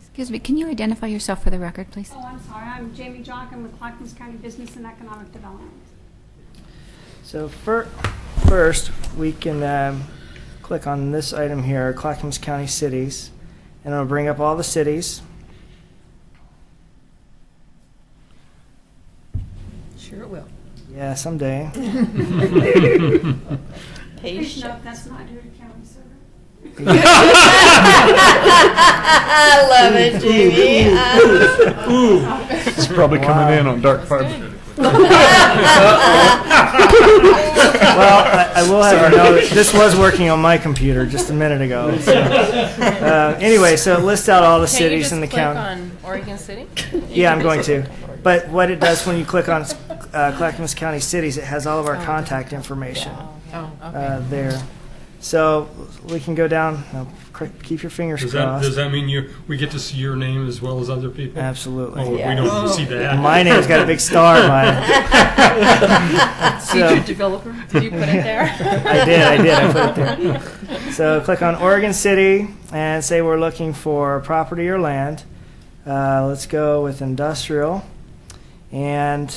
Excuse me, can you identify yourself for the record, please? Oh, I'm sorry, I'm Jamie Jock, I'm with Clackamas County Business and Economic Development. So first, we can click on this item here, Clackamas County Cities, and it'll bring up all the cities. Sure it will. Yeah, someday. Please Patient. note, that's not due to county service. I love it, Jamie. It's probably coming in on dark fiber. Well, I will have you know that this was working on my computer just a minute ago. So, anyway, so it lists out all the cities in the county. on Oregon City? Yeah, I'm going to. But what it does when you click on Clackamas County Cities, it has all of our contact information there. So we can go down. Now, keep your fingers Does crossed. that mean we get to see your name as well as other people? Absolutely. Oh, we don't see that. My name's got a big star on it. Featured developer? Did you put it there? I did. I put it there. So click on Oregon City and say we're looking for property or land. Let's go with industrial. And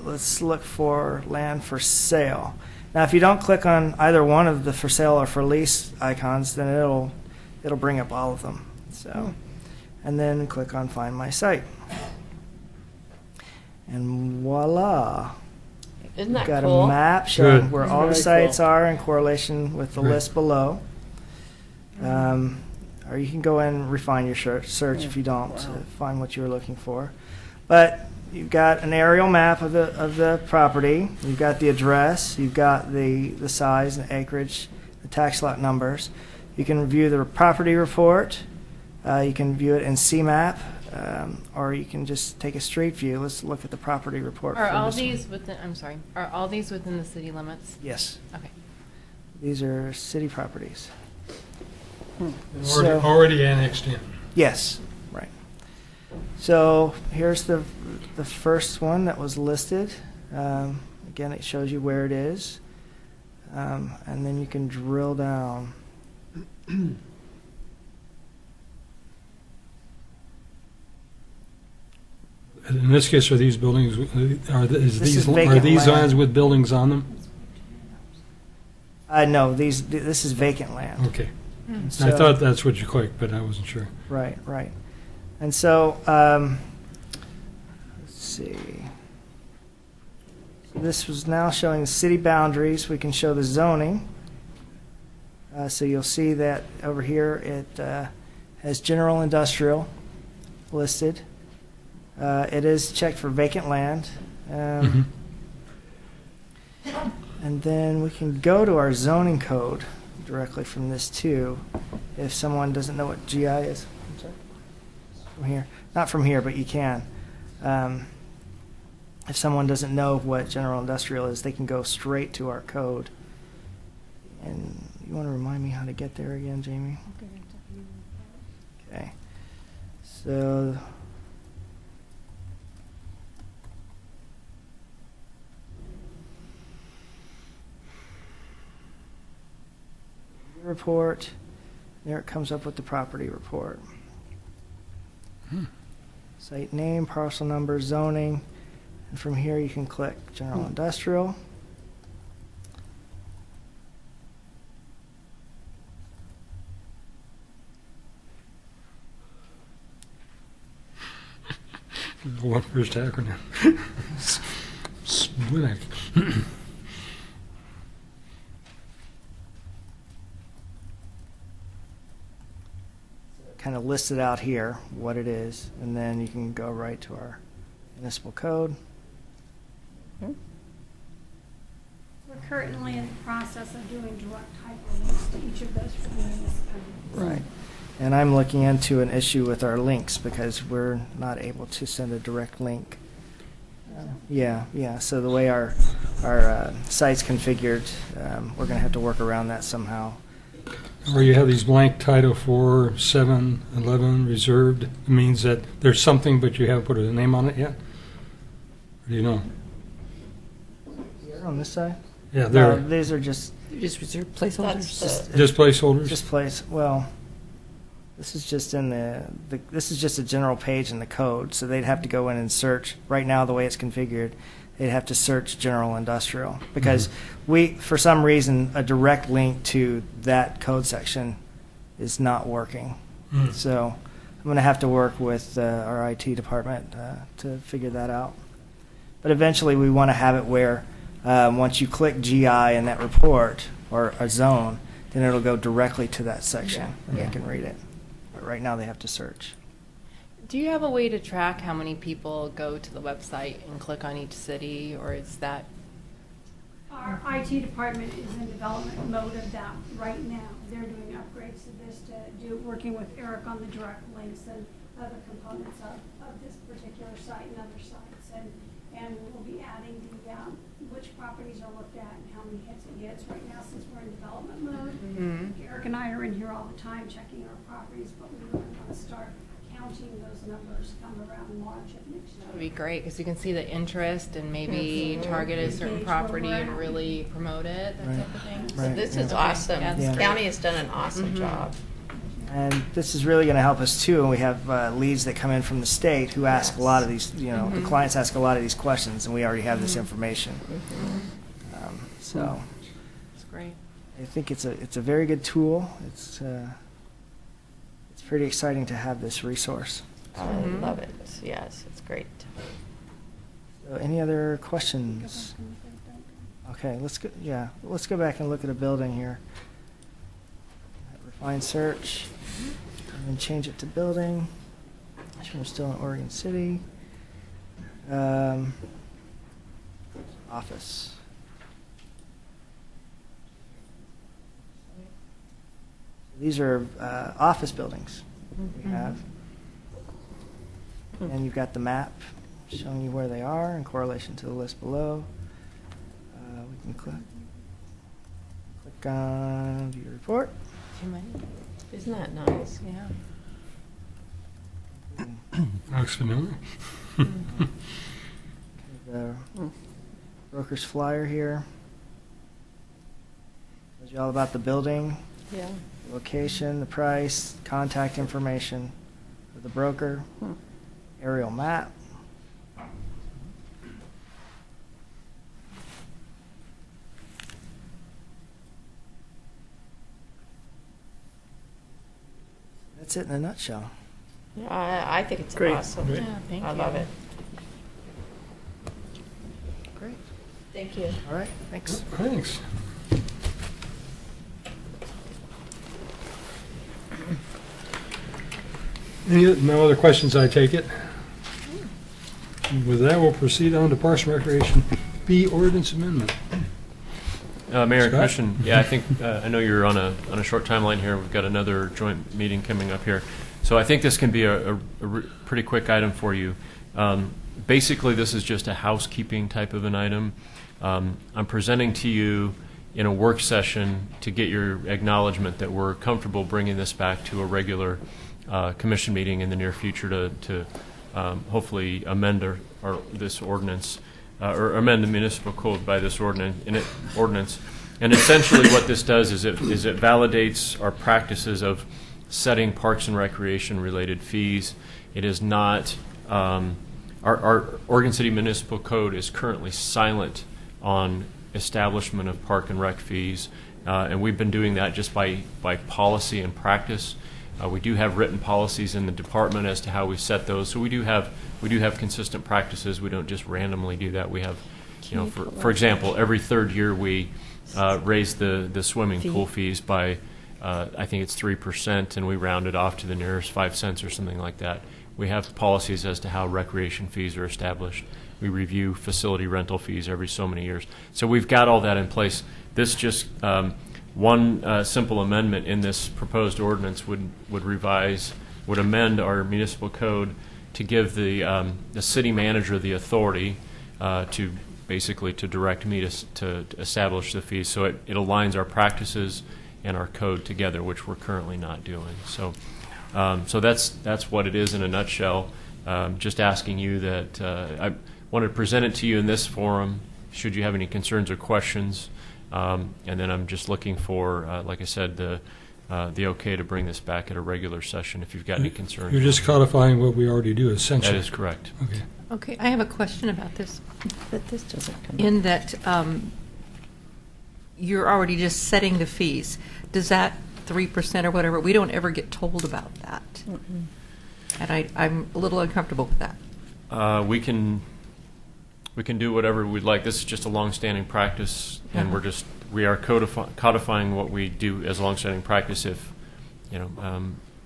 let's look for land for sale. Now, if you don't click on either one of the for sale or for lease icons, then it'll bring up all of them. So, and then click on Find My Site. And voila. Isn't that Got cool? a map showing Good. where That's all the very sites cool. are in correlation with the Right. list below. Or you can go in and refine your search if you don't find what you were looking for. But you've got an aerial map of the property. You've got the address. You've got the size and acreage, the tax lot numbers. You can view the property report. You can view it in CMAP, or you can just take a street view. Let's look at the property report. Are for all this one. these within, I'm sorry, are all these within the city limits? Yes. Okay. These are city properties. Already annexed in. Yes, right. So here's the first one that was listed. Again, it shows you where it is. And then you can drill down. In this case, are these buildings, This is are vacant these land. lands with buildings on them? No, this is vacant land. Okay. I So- thought that's what you clicked, but I wasn't sure. Right, right. And so, let's see. So this was now showing the city boundaries. We can show the zoning. So you'll see that over here it has general industrial listed. It is checked for vacant land. Mhm. And then we can go to our zoning code directly from this too, if someone doesn't know what GI is. I'm sorry. From here, not from here, but you can. If someone doesn't know what general industrial is, they can go straight to our code. And you want to remind me how to get there again, Jamie? Okay. So report, there it comes up with the property report. Site name, parcel number, zoning, and from here you can click general industrial. One first acronym. SWINAC. Kind of listed out here what it is, and then you can go right to our municipal code. We're currently in the process of doing direct hyperlinks to each of those for the municipalities. Right. And I'm looking into an issue with our links because we're not able to send a direct link. Yeah. So the way our site's configured, we're going to have to work around that somehow. Or you have these blank Title 4, 7, 11 reserved. It means that there's something, but you haven't put a name on it yet? Or do you know? Here on this side? Yeah, there. These are just Just reserve placeholders? Just placeholders? Just place. Well, this is just in this is just a general page in the code, so they'd have to go in and search. Right now, the way it's configured, they'd have to search general industrial because for some reason, a direct link to that code section is not working. So I'm going to have to work with our IT department to figure that out. But eventually, we want to have it where once you click GI in that report or a zone, then it'll go directly to that section and they can read it. But right now, they have to search. Do you have a way to track how many people go to the website and click on each city, or is that? Our IT department is in development mode of that right now. They're doing upgrades to this working with Eric on the direct links and other components of this particular site and other sites. And we'll be adding which properties are looked at and how many hits it gets right now since we're in development mode. Eric and I are in here all the time checking our properties, but we really want to start counting those numbers come around March of next year. That would be great, because you can see the interest and maybe target a certain Engage where property we're and at. really promote it, that Right. type of thing. Right. This Yeah. is awesome. Yeah, The that's county has done an awesome Mhm. job. And this is really going to help us too. And we have leads that come in from the state who ask a lot of these, the clients ask a lot of these questions, and we already have this information. So It's great. I think it's a very good tool. It's pretty exciting to have this resource. I love it. Yes, it's great. So any other questions? Okay, let's go, let's go back and look at a building here. Refine search, and then change it to building. Make sure we're still in Oregon City. Office. These are office buildings we have. And you've got the map showing you where they are in correlation to the list below. We can click on view report. Isn't that nice? Yeah. Looks familiar. The broker's flyer here. Tells you all about the building, Yeah. location, the price, contact information for the broker, aerial map. That's it in a nutshell. I think it's Great. awesome. Great. Yeah, thank I you. love it. Great. Thank you. All right, thanks. Thanks. No other questions, I take it? With that, we'll proceed on to Parks and Recreation fee ordinance amendment. Mayor and Scott? Commission, I think I know you're on a short timeline here. We've got another joint meeting coming up here, so I think this can be a pretty quick item for you. Basically, this is just a housekeeping type of an item. I'm presenting to you in a work session to get your acknowledgement that we're comfortable bringing this back to a regular commission meeting in the near future to hopefully amend this ordinance. Or amend the municipal code by this ordinance. And essentially what this does is it validates our practices of setting parks and recreation related fees. It is not, our Oregon City Municipal Code is currently silent on establishment of park and rec fees. And we've been doing that just by policy and practice. We do have written policies in the department as to how we set those. So we do have consistent practices. We don't just randomly do that. We have, for example, every third year we raise the swimming pool fees by, I think it's 3%, and we round it off to the nearest 5 cents or something like that. We have policies as to how recreation fees are established. We review facility rental fees every so many years. So we've got all that in place. This just one simple amendment in this proposed ordinance would amend our municipal code to give the city manager the authority to basically to direct me to establish the fees. So it aligns our practices and our code together, which we're currently not doing. So that's what it is in a nutshell. Just asking you that I wanted to present it to you in this forum. Should you have any concerns or questions? And then I'm just looking for, like I said, the okay to bring this back at a regular session if you've got any concerns. You're just codifying what we already do, essentially. That is correct. Okay. Okay, I have a question about this. But this doesn't come In that you're already just setting the fees. Does that 3% or whatever, we don't ever get told about that. And I'm a little uncomfortable with that. We can do whatever we'd like. This is just a long-standing practice, and we are codifying what we do as long-standing practice. If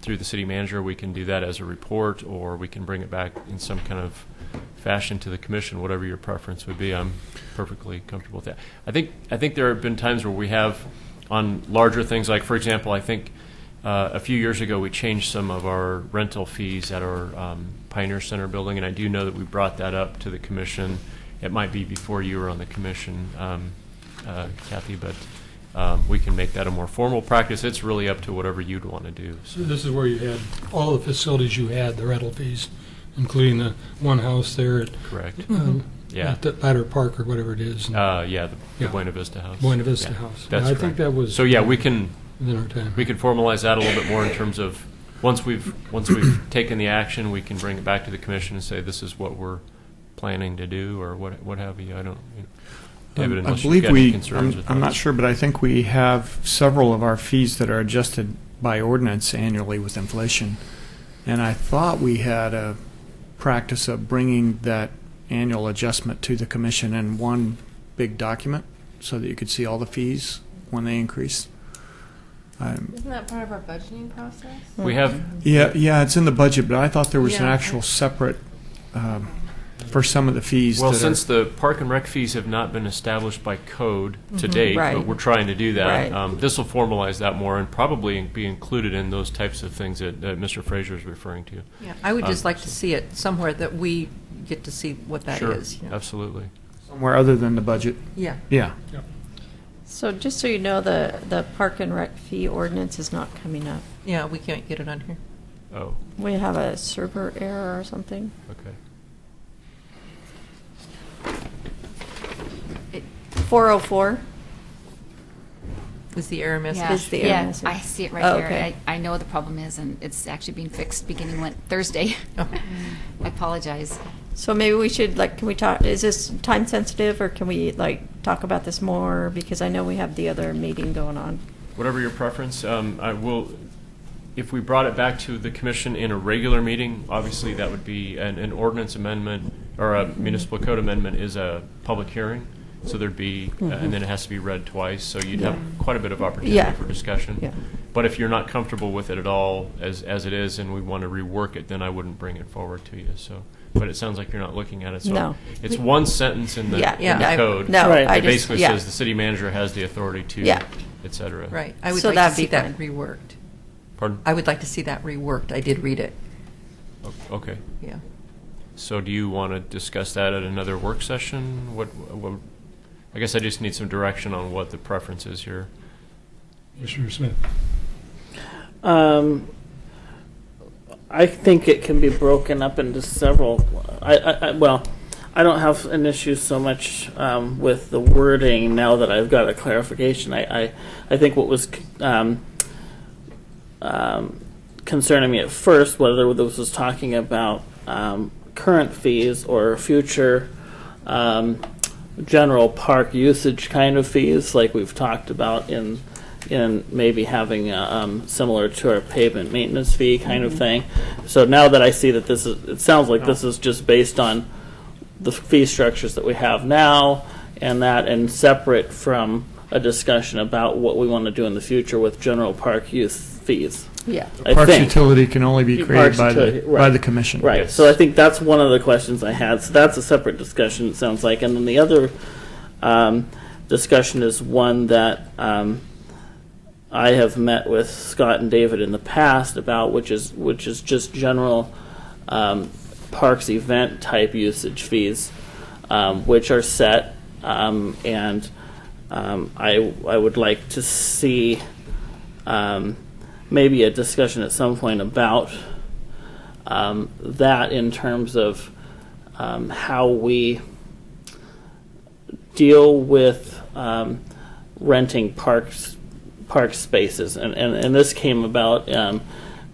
through the city manager, we can do that as a report, or we can bring it back in some kind of fashion to the commission. Whatever your preference would be, I'm perfectly comfortable with that. I think there have been times where we have on larger things, like for example, I think a few years ago we changed some of our rental fees at our Pioneer Center building, and I do know that we brought that up to the commission. It might be before you were on the commission, Kathy, but we can make that a more formal practice. It's really up to whatever you'd want to do. So this is where you had all the facilities you had, the rental fees, including the one house there at Correct. At the Ladder Park or whatever it is. The Buena Vista House. Buena Vista House. That's I correct. think that was. So yeah, we can within our time. We could formalize that a little bit more in terms of once we've taken the action, we can bring it back to the commission and say this is what we're planning to do, or what have you. I don't. David, I unless believe you've got any concerns with I'm that. not sure, but I think we have several of our fees that are adjusted by ordinance annually with inflation. And I thought we had a practice of bringing that annual adjustment to the commission in one big document so that you could see all the fees when they increase. Isn't that part of our budgeting process? We have, Yeah, it's in the budget, but I thought there was an Yeah. actual separate, for some of the fees. well, that are- since the park and rec fees have not been established by code to date, Right. but we're trying to do that. Right. This will formalize that more and probably be included in those types of things that Mr. Fraser is referring to. Yeah, I would just like to see it somewhere that we get to see what that Sure, is. absolutely. Somewhere other than the budget. Yeah. Yeah. So just so you know, the park and rec fee ordinance is not coming up. Yeah, we can't get it on here. Oh, We have a server error or something. okay. 404. Is the error message? Yeah, Is the error yeah, message. I see it right Oh, here. okay. I know the problem is, and it's actually being fixed beginning Thursday. Oh. I apologize. So maybe we should, like, can we talk, is this time sensitive, or can we, like, talk about this more? Because I know we have the other meeting going on. Whatever your preference, I will, if we brought it back to the commission in a regular meeting, obviously that would be an ordinance amendment, or a municipal code amendment is a public hearing, so there'd be, and then it has to be read twice, so you'd have quite a bit of opportunity Yeah. for discussion. Yeah. But if you're not comfortable with it at all as it is, and we want to rework it, then I wouldn't bring it forward to you, so. But it sounds like you're not looking at it, so. No. It's one sentence in the Yeah, in the I- code. no, Right. I It just, basically yeah. says the city manager has the authority to, Yeah. et cetera. Right. I would So like that'd to see be that fine. reworked. Pardon? I would like to see that reworked. I did read it. Okay. Yeah. So do you want to discuss that at another work session? What, I guess I just need some direction on what the preference is here. Mr. Smith. I think it can be broken up into several. Well, I don't have an issue so much with the wording now that I've got a clarification. I think what was concerning me at first, whether this was talking about current fees or future general park usage kind of fees, like we've talked about in maybe having similar to our pavement maintenance fee kind of thing. So now that I see that this is, it sounds like this is just based on the fee structures that we have now, and separate from a discussion about what we want to do in the future with general park use fees. Yeah. I Parks think. utility can only be created Parks by utility, the, right. by the commission. Right. So I think that's one of the questions I had. So that's a separate discussion, it sounds like. And then the other discussion is one that I have met with Scott and David in the past about, which is just general parks event type usage fees, which are set, and I would like to see maybe a discussion at some point about that in terms of how we deal with renting park spaces, and this came about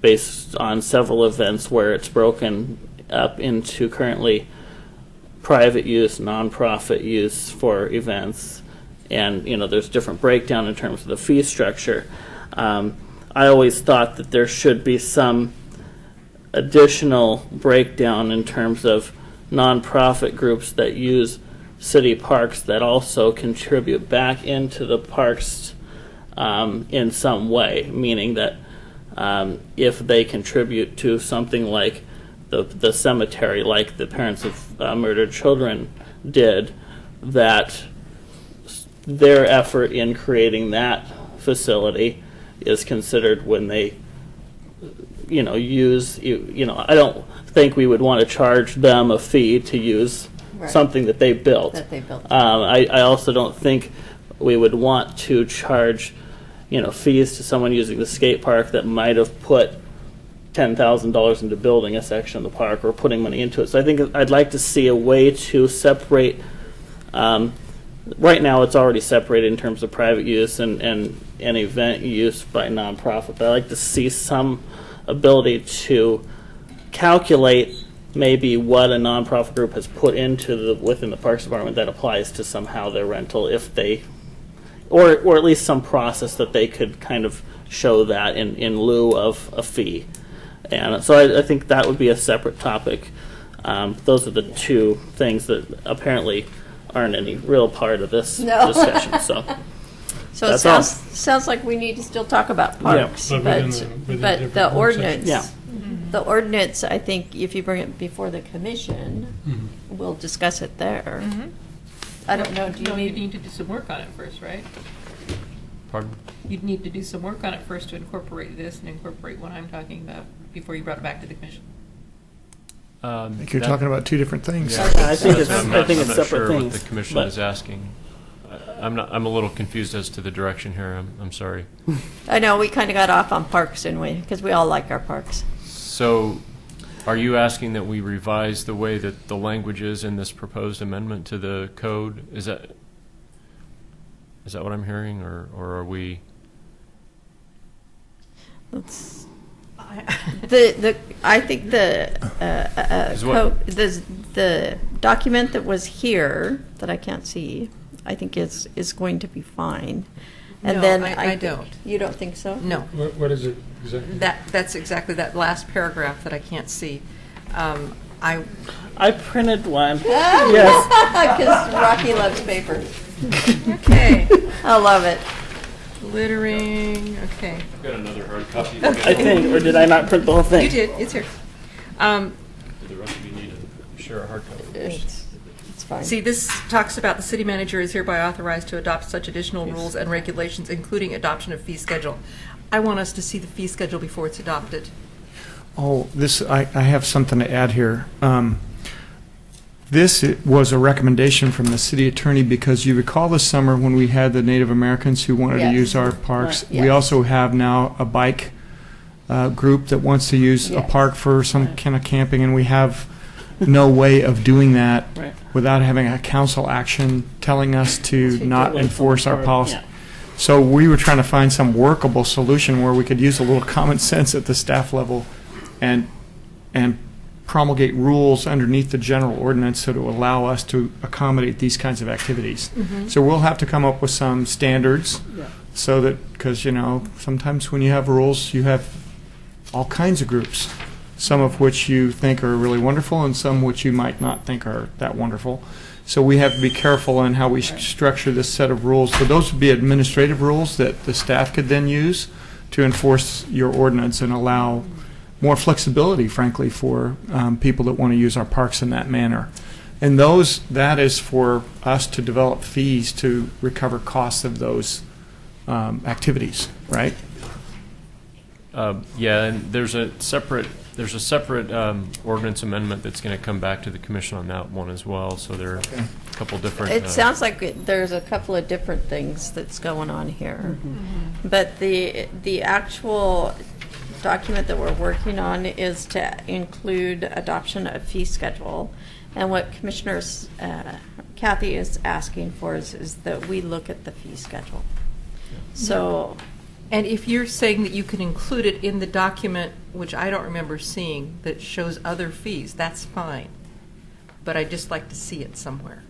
based on several events where it's broken up into currently private use, nonprofit use for events, and there's different breakdown in terms of the fee structure. I always thought that there should be some additional breakdown in terms of nonprofit groups that use city parks that also contribute back into the parks in some way, meaning that if they contribute to something like the cemetery, like the parents of murdered children did, that their effort in creating that facility is considered when they use, I don't think we would want to charge them a fee to use Right. something that they built. That they built. I also don't think we would want to charge fees to someone using the skate park that might have put $10,000 into building a section of the park or putting money into it. So I think I'd like to see a way to separate. Right now, it's already separated in terms of private use and event use by nonprofit. But I'd like to see some ability to calculate maybe what a nonprofit group has put into within the Parks Department that applies to somehow their rental, if they, or at least some process that they could kind of show that in lieu of a fee. And so I think that would be a separate topic Those are the two things that apparently aren't any real part of this No. discussion. So So it That's all. sounds like we need to still talk about parks, But but, within but different the work ordinance, Yeah. the ordinance, I think if you bring it before the commission, Mhm. we'll discuss it there. I don't know, do you No, you need, need to do some work on it first, right? Pardon? You'd need to do some work on it first to incorporate this and incorporate what I'm talking about before you brought it back to the commission. I think you're talking about two different things. Yeah. I think it's I'm not- I think I'm it's not separate sure what things. the commission but- is asking. I'm a little confused as to the direction here. I'm sorry. I know, we kind of got off on parks, didn't we? Because we all like our parks. So, are you asking that we revise the way that the language is in this proposed amendment to the code? Is that what I'm hearing, or are we? Let's, I think Is what- the document that was here, that I can't see, I think is going to be fine. And No, then I don't. You don't think so? No. What is it exactly? That's exactly that last paragraph that I can't see. I printed one. yes. Because Rocky loves paper. Okay. I love it. Littering, okay. I've got another hard copy. I think, or did I not print the whole thing? You did, it's here. The rest of you need to share a hard copy. It's fine. See, this talks about the city manager is hereby authorized to adopt such additional rules and regulations, including adoption of fee schedule. I want us to see the fee schedule before it's adopted. Oh, I have something to add here. This was a recommendation from the city attorney because you recall this summer when we had the Native Americans who wanted to Yes. use our parks. Right, yes. We also have now a bike group that wants to use a Yes. park for some kind of camping, and we have no way of doing that Right. without having a council action telling us to not away from enforce the our park, policy. yeah. So we were trying to find some workable solution where we could use a little common sense at the staff level and promulgate rules underneath the general ordinance so to allow us to accommodate these kinds of activities. So we'll have to come up with some standards so that, because, sometimes when you have rules, you have all kinds of groups, some of which you think are really wonderful and some which you might not think are that wonderful. So we have to be careful in how we structure this set of rules. So those would be administrative rules that the staff could then use to enforce your ordinance and allow more flexibility, frankly, for people that want to use our parks in that manner. And that is for us to develop fees to recover costs of those activities, right? Yeah, and there's a separate ordinance amendment that's going to come back to the commission on that one as well. So there are a couple different. It sounds like there's a couple of different things that's going on here. But the actual document that we're working on is to include adoption of fee schedule. And what Commissioners Kathy is asking for is that we look at the fee schedule. So, And if you're saying that you can include it in the document, which I don't remember seeing, that shows other fees, that's fine. But I'd just like to see it somewhere.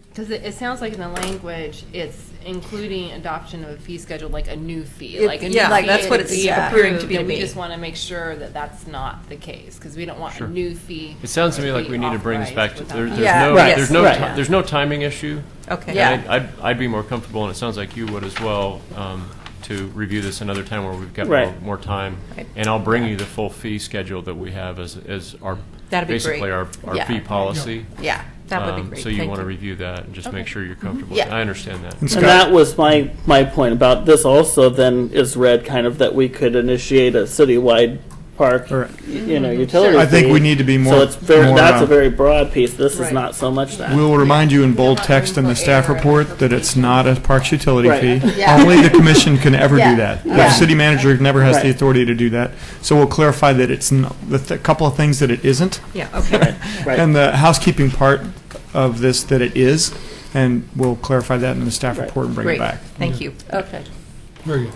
Because it sounds like in the language, it's including adoption of a fee schedule, like a new fee. It- Like a new yeah, fee that's what to it's be appearing to approved, be to and we me. just want to make sure that that's not the case, because we don't want Sure. a new fee. It sounds to me like be we need to bring this back to. authorized There's without- Yeah. no. Right. There's no. Right. There's no timing issue. Okay. Yeah. And I'd be more comfortable, and it sounds like you would as well, to review this another time where we've got Right. more time. Right. And I'll bring you the full fee schedule that we have as our That'd be basically great. our Yeah. fee policy. yeah. That would be great. So you Thank want to review that and just make sure you're comfortable. Yeah. I understand that. And And Scott, that was my point about this also then is read kind of that we could initiate a citywide park, Right. utility I think fee. we need to be more. So it's more, that's a very broad piece. This Right. is not so much that. We'll remind you in bold text in the staff report that it's not a parks utility Right. fee. Yeah. Only the commission can ever Yeah. do that. Yeah. The city manager never has the Right. authority to do that. So we'll clarify that it's the couple of things that it isn't, Yeah, okay. Right, right. and the housekeeping part of this that it is, and we'll clarify that in the staff Right. report and bring Great, it back. thank you. Okay. Very good.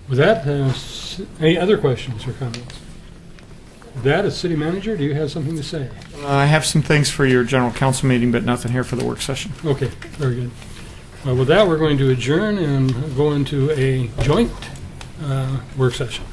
With that, any other questions or comments? With that, as city manager, do you have something to say? I have some things for your general council meeting, but nothing here for the work session. Okay, very good. Well, with that, we're going to adjourn and go into a joint work session.